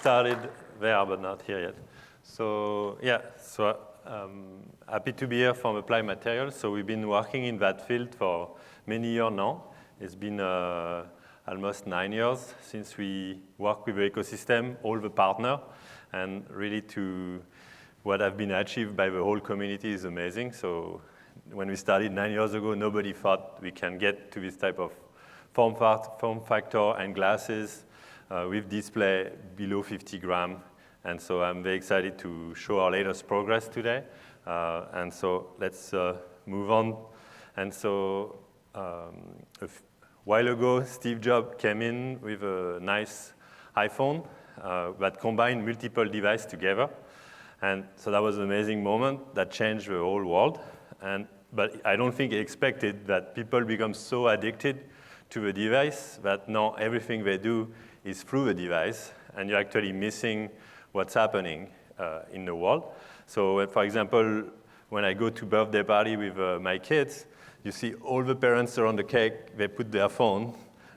started there, but not here yet. So yeah, so happy to be here from Applied Materials. So we've been working in that field for many years now. It's been almost 9 years since we work with the ecosystem, all the partners, and really what have been achieved by the whole community is amazing. So when we started 9 years ago, nobody thought we can get to this type of form factor and glasses with display below 50 grams. And so I'm very excited to show our latest progress today. And so let's move on. And so a while ago, Steve Jobs came in with a nice iPhone that combined multiple devices together. And so that was an amazing moment that changed the whole world. But I don't think he expected that people become so addicted to the device that now everything they do is through the device, and you're actually missing what's happening in the world. So, for example, when I go to birthday party with my kids, you see all the parents around the cake, they put their phone,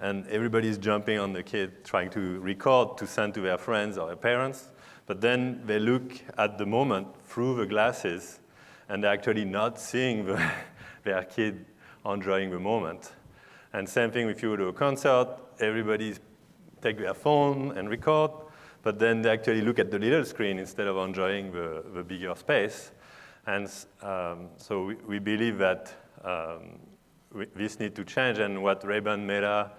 and everybody's jumping on the kid, trying to record to send to their friends or their parents. But then they look at the moment through the glasses, and they're actually not seeing their kid enjoying the moment. And same thing if you go to a concert, everybody take their phone and record, but then they actually look at the little screen instead of enjoying the bigger space. And so we believe that this needs to change, and what Ray-Ban Meta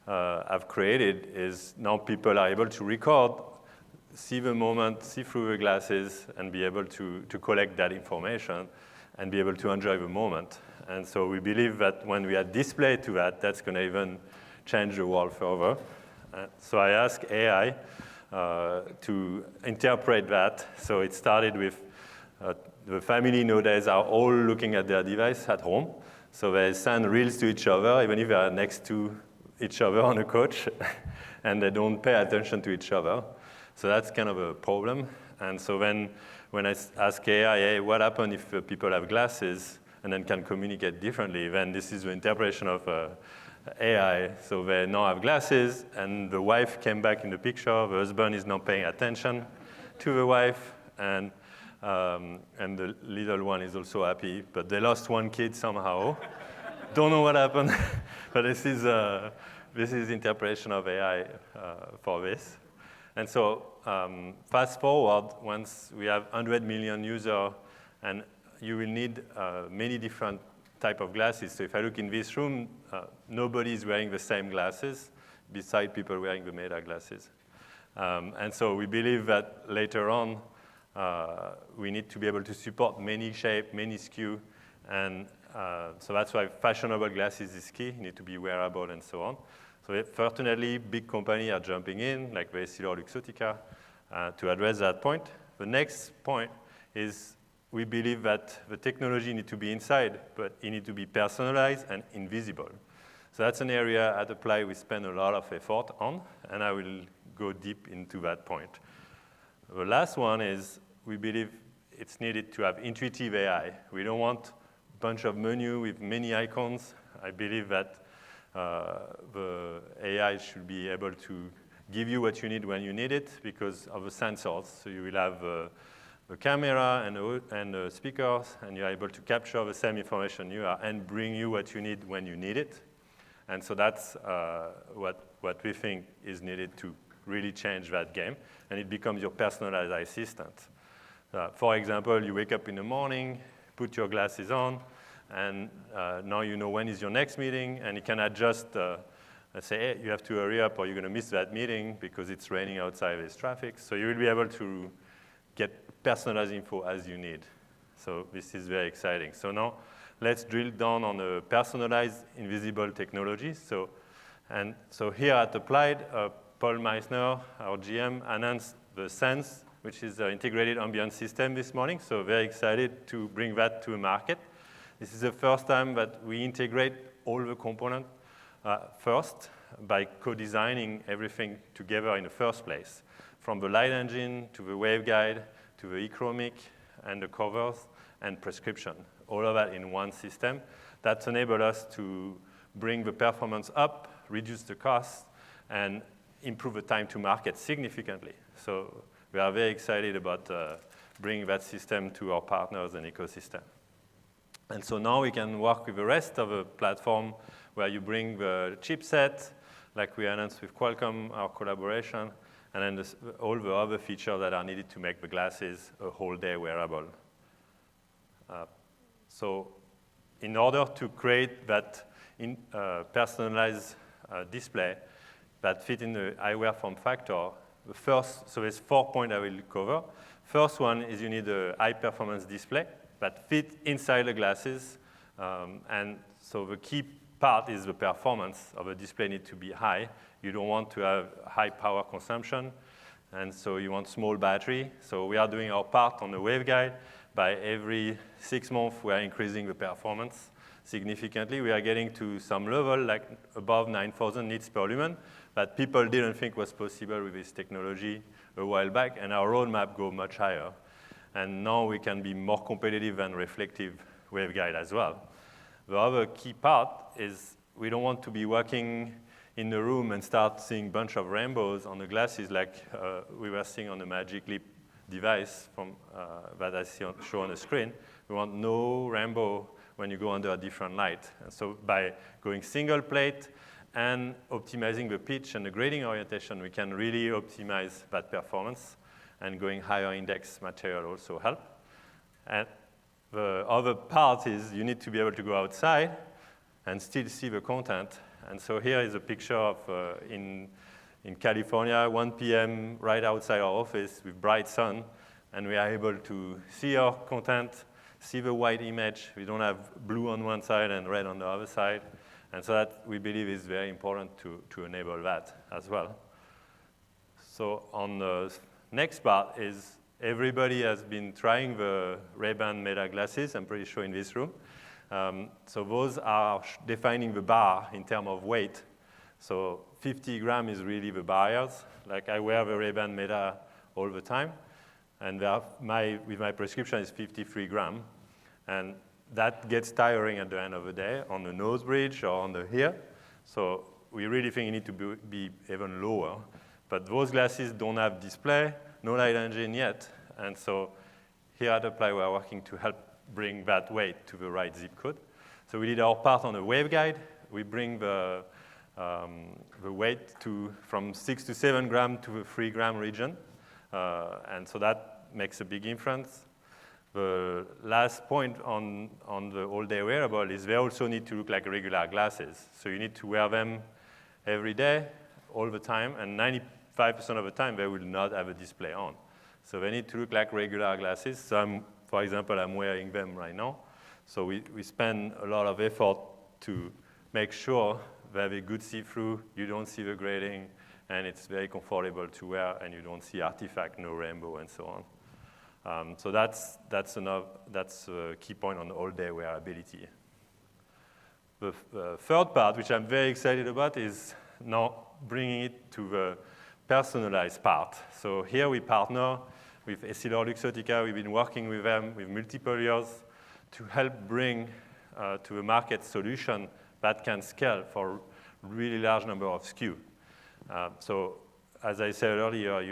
have created is now people are able to record, see the moment, see through the glasses, and be able to collect that information and be able to enjoy the moment. And so we believe that when we add display to that, that's going to even change the world further. So I asked AI to interpret that. So it started with the family nowadays are all looking at their device at home. So they send reels to each other, even if they are next to each other on a couch, and they don't pay attention to each other. So that's kind of a problem. And so then when I ask AI, hey, what happens if people have glasses and then can communicate differently? Then this is the interpretation of AI. So they now have glasses, and the wife came back in the picture. The husband is now paying attention to the wife, and the little one is also happy. But they lost one kid somehow. Don't know what happened, but this is interpretation of AI for this. And so fast forward, once we have 100 million users, and you will need many different type of glasses. So if I look in this room, nobody is wearing the same glasses beside people wearing the Meta glasses. And so we believe that later on, we need to be able to support many shape, many SKU, and so that's why fashionable glasses is key. You need to be wearable and so on. So fortunately, big companies are jumping in, like Essilor Luxottica, to address that point. The next point is we believe that the technology needs to be inside, but it needs to be personalized and invisible. So that's an area at Applied we spend a lot of effort on, and I will go deep into that point. The last one is we believe it's needed to have intuitive AI. We don't want a bunch of menu with many icons. I believe that the AI should be able to give you what you need when you need it because of the sensors. So you will have a camera and the speakers, and you're able to capture the same information you are and bring you what you need when you need it. And so that's what we think is needed to really change that game, and it becomes your personalized assistant. For example, you wake up in the morning, put your glasses on, and now you know when is your next meeting, and you can adjust, say, hey, you have to hurry up or you're going to miss that meeting because it's raining outside, there's traffic. So you will be able to get personalized info as you need. So this is very exciting. So now let's drill down on the personalized invisible technology. So here at Applied, Paul Meissner, our GM, announced the Sense, which is an integrated ambient system this morning. So very excited to bring that to the market. This is the first time that we integrate all the components first by co-designing everything together in the first place, from the light engine to the waveguide to the e-chromic and the covers and prescription, all of that in one system. That's enabled us to bring the performance up, reduce the cost, and improve the time to market significantly. So we are very excited about bringing that system to our partners and ecosystem. And so now we can work with the rest of the platform where you bring the chipset, like we announced with Qualcomm, our collaboration, and then all the other features that are needed to make the glasses a whole day wearable. So in order to create that personalized display that fit in the eyewear form factor, so there's 4 points I will cover. First one is you need a high performance display that fit inside the glasses. And so the key part is the performance of the display need to be high. You don't want to have high power consumption. And so you want small battery. So we are doing our part on the waveguide. By every 6 months, we are increasing the performance significantly. We are getting to some level, like above 9,000 nits per lumen, that people didn't think was possible with this technology a while back, and our roadmap go much higher. And now we can be more competitive than reflective waveguide as well. The other key part is we don't want to be working in the room and start seeing a bunch of rainbows on the glasses like we were seeing on the Magic Leap device from, that I show on the screen. We want no rainbow when you go under a different light. And so by going single plate and optimizing the pitch and the grading orientation, we can really optimize that performance, and going higher index material also help. And the other part is you need to be able to go outside and still see the content. And so here is a picture of in California, 1 p.m. right outside our office with bright sun, and we are able to see our content, see the white image. We don't have blue on one side and red on the other side. And so that we believe is very important to enable that as well. So on the next part is everybody has been trying the Ray-Ban Meta glasses, I'm pretty sure in this room. So those are defining the bar in terms of weight. So 50 grams is really the barriers. Like I wear the Ray-Ban Meta all the time, and with my prescription is 53 grams. And that gets tiring at the end of the day on the nose bridge or on the ear. So we really think you need to be even lower. But those glasses don't have display, no light engine yet. And so here at Apply, we are working to help bring that weight to the right zip code. So we did our part on the waveguide. We bring the weight from 6 to 7 grams to the 3 gram region. And so that makes a big difference. The last point on the all-day wearable is they also need to look like regular glasses. So you need to wear them every day, all the time, and 95% of the time they will not have a display on. So they need to look like regular glasses. So for example, I'm wearing them right now. So we spend a lot of effort to make sure they have a good see-through, you don't see the grading, and it's very comfortable to wear, and you don't see artifact, no rainbow, and so on. So that's a key point on the all-day wearability. The third part, which I'm very excited about, is now bringing it to the personalized part. So here we partner with EssilorLuxottica. We've been working with them with multiple years to help bring to the market solution that can scale for a really large number of SKU. So as I said earlier,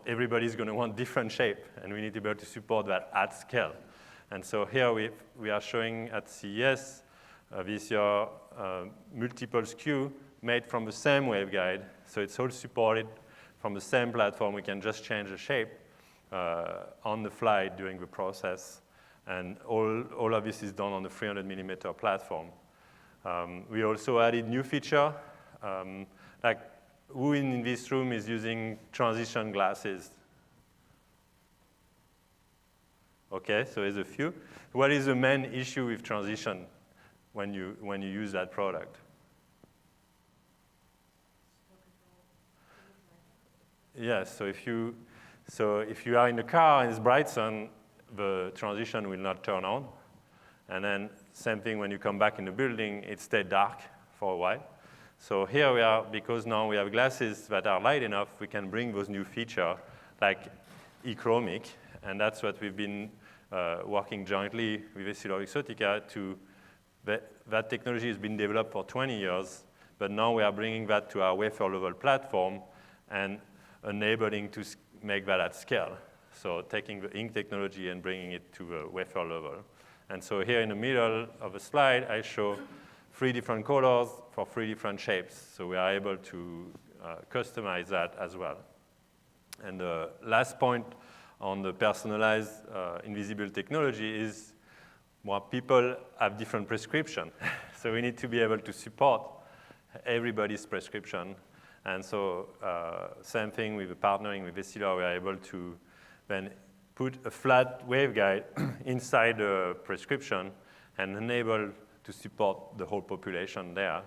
everybody's going to want different shape, and we need to be able to support that at scale. And so here we are showing at CES this year multiple SKU made from the same waveguide. So it's all supported from the same platform. We can just change the shape on the fly during the process. And all of this is done on the 300 millimeter platform. We also added new feature, like who in this room is using transition glasses? Okay, so there's a few. What is the main issue with transition when you use that product? Yes, so if you are in the car and it's bright sun, the transition will not turn on. And then same thing when you come back in the building, it stays dark for a while. So here we are, because now we have glasses that are light enough, we can bring those new features like e-chromic, and that's what we've been working jointly with EssilorLuxottica to. That technology has been developed for 20 years, but now we are bringing that to our wafer level platform and enabling to make that at scale. So taking the ink technology and bringing it to the wafer level. And so here in the middle of the slide, I show 3 different colors for 3 different shapes. So we are able to customize that as well. And the last point on the personalized invisible technology is more people have different prescription. So we need to be able to support everybody's prescription. And so same thing with the partnering with Essilor, we are able to then put a flat waveguide inside the prescription and enable to support the whole population there.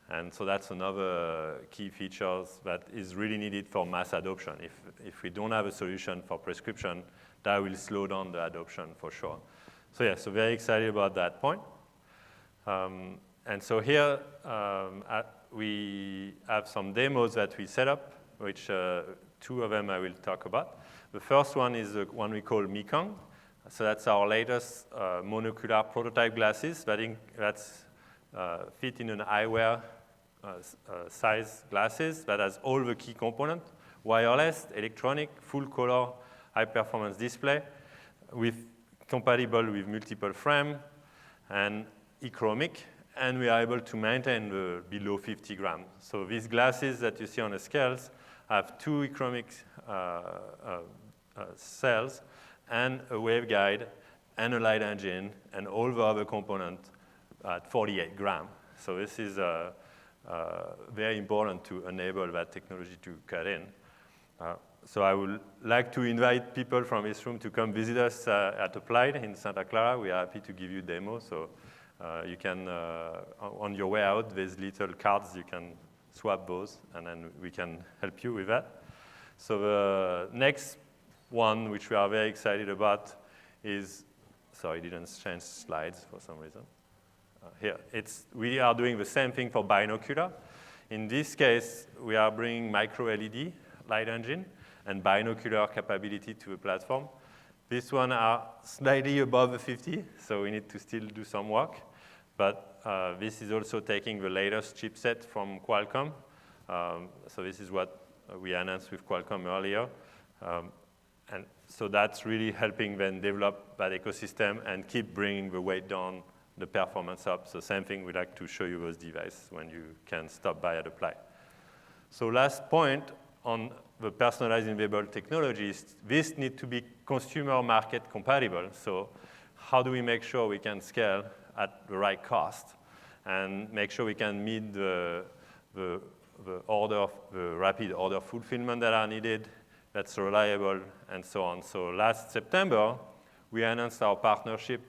And so that's another key feature that is really needed for mass adoption. If we don't have a solution for prescription, that will slow down the adoption for sure. So yeah, so very excited about that point. And so here we have some demos that we set up, which 2 of them I will talk about. The first one is the one we call Mekong. So that's our latest monocular prototype glasses that's fit in an eyewear size glasses that has all the key components, wireless, electronic, full color, high performance display, compatible with multiple frame and e-chromic, and we are able to maintain the below 50 grams. So these glasses that you see on the scales have 2 e-chromic cells and a waveguide and a light engine and all the other components at 48 grams. So this is very important to enable that technology to cut in. So I would like to invite people from this room to come visit us at Applied in Santa Clara. We are happy to give you demos. So you can, on your way out, there's little cards. You can swap those, and then we can help you with that. So the next one, which we are very excited about, is, sorry, I didn't change slides for some reason. Here, we are doing the same thing for binocular. In this case, we are bringing micro LED light engine and binocular capability to the platform. This one are slightly above the 50, so we need to still do some work. But this is also taking the latest chipset from Qualcomm. So this is what we announced with Qualcomm earlier. And so that's really helping them develop that ecosystem and keep bringing the weight down, the performance up. So same thing, we'd like to show you those devices when you can stop by at Applied. So last point on the personalized invisible technologies, this needs to be consumer market compatible. So how do we make sure we can scale at the right cost and make sure we can meet the rapid order fulfillment that are needed, that's reliable, and so on. So last September, we announced our partnership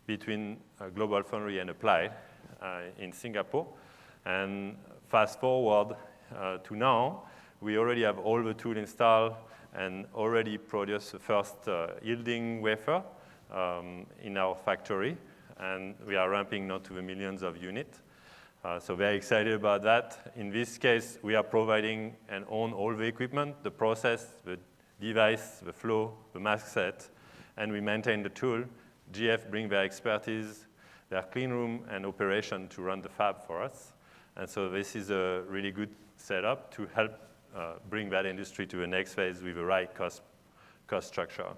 between Global Foundry and Applied in Singapore. And fast forward to now, we already have all the tools installed and already produced the first yielding wafer in our factory. And we are ramping now to the millions of units. So very excited about that. In this case, we are providing and own all the equipment, the process, the device, the flow, the mask set, and we maintain the tool. GF bring their expertise, their clean room and operation to run the fab for us. And so this is a really good setup to help bring that industry to the next phase with the right cost structure.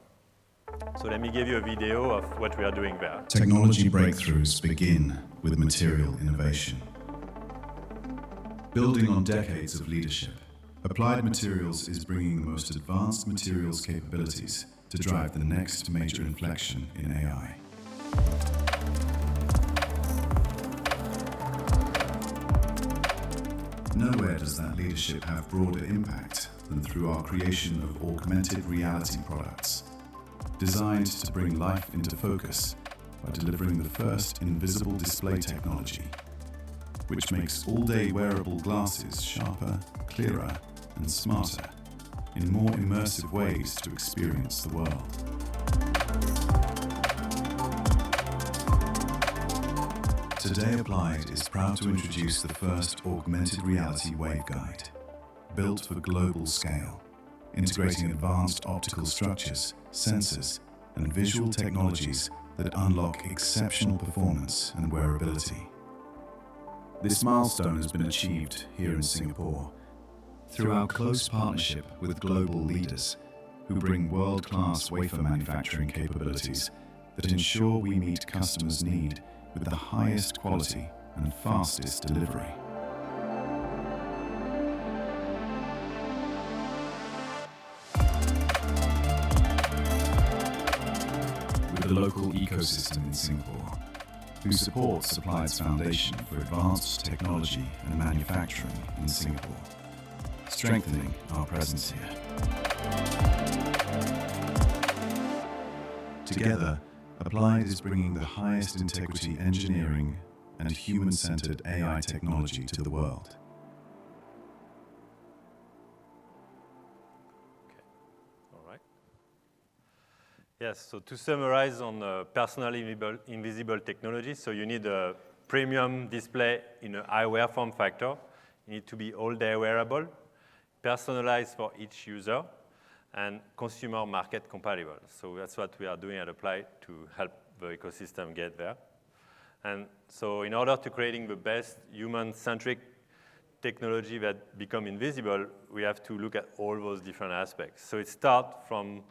So let me give you a video of what we are doing there. Technology breakthroughs begin with material innovation. Building on decades of leadership, Applied Materials is bringing the most advanced materials capabilities to drive the next major inflection in AI. Nowhere does that leadership have broader impact than through our creation of augmented reality products, designed to bring life into focus by delivering the first invisible display technology, which makes all-day wearable glasses sharper, clearer, and smarter in more immersive ways to experience the world. Today Applied is proud to introduce the first augmented reality waveguide, built for global scale, integrating advanced optical structures, sensors, and visual technologies that unlock exceptional performance and wearability. This milestone has been achieved here in Singapore through our close partnership with global leaders who bring world-class wafer manufacturing capabilities that ensure we meet customers' need with the highest quality and fastest delivery. With the local ecosystem in Singapore, who supports Applied's foundation for advanced technology and manufacturing in Singapore, strengthening our presence here. Together, Applied is bringing the highest integrity engineering and human-centered AI technology to the world. All right. Yes, so to summarize on personal invisible technology, so you need a premium display in an eyewear form factor. You need to be all-day wearable, personalized for each user, and consumer market compatible. So that's what we are doing at Applied to help the ecosystem get there. And so in order to creating the best human-centric technology that become invisible, we have to look at all those different aspects. So it starts from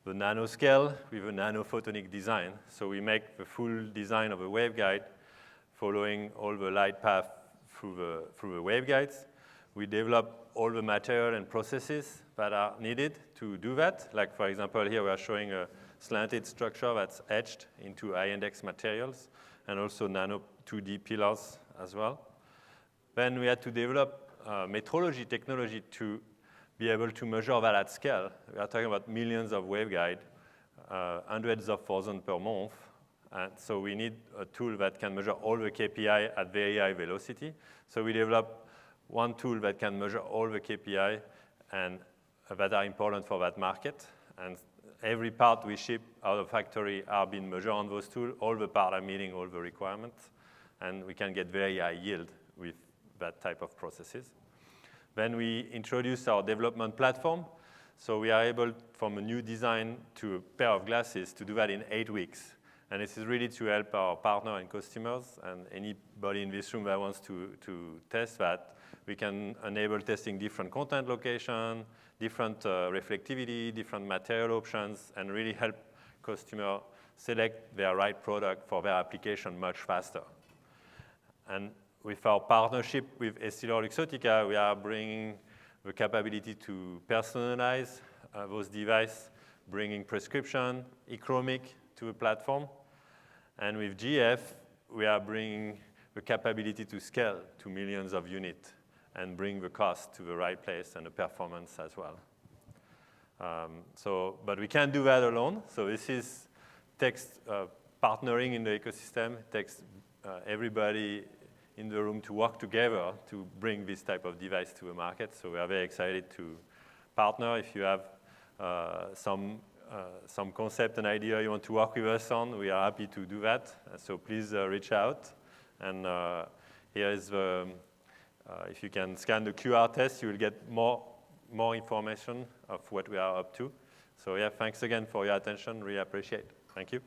the nanoscale with a nanophotonic design. So we make the full design of a waveguide following all the light path through the waveguides. We develop all the material and processes that are needed to do that. Like, for example, here we are showing a slanted structure that's etched into high-index materials and also nano 2D pillars as well. Then we had to develop metrology technology to be able to measure that at scale. We are talking about millions of waveguides, hundreds of thousands per month. And so we need a tool that can measure all the KPI at very high velocity. So we developed one tool that can measure all the KPI and that are important for that market. And every part we ship out of factory are being measured on those tools. All the parts are meeting all the requirements. And we can get very high yield with that type of processes. Then we introduced our development platform. So we are able, from a new design to a pair of glasses, to do that in 8 weeks. And this is really to help our partner and customers and anybody in this room that wants to test that. We can enable testing different content location, different reflectivity, different material options, and really help customers select their right product for their application much faster. And with our partnership with EssilorLuxottica, we are bringing the capability to personalize those devices, bringing prescription, e-chromic to a platform. And with GF, we are bringing the capability to scale to millions of units and bring the cost to the right place and the performance as well. But we can't do that alone. So this takes partnering in the ecosystem. It takes everybody in the room to work together to bring this type of device to the market. So we are very excited to partner. If you have some concept and idea you want to work with us on, we are happy to do that. So please reach out. And here is the, if you can scan the QR test, you will get more information of what we are up to. So yeah, thanks again for your attention. Really appreciate it. Thank you.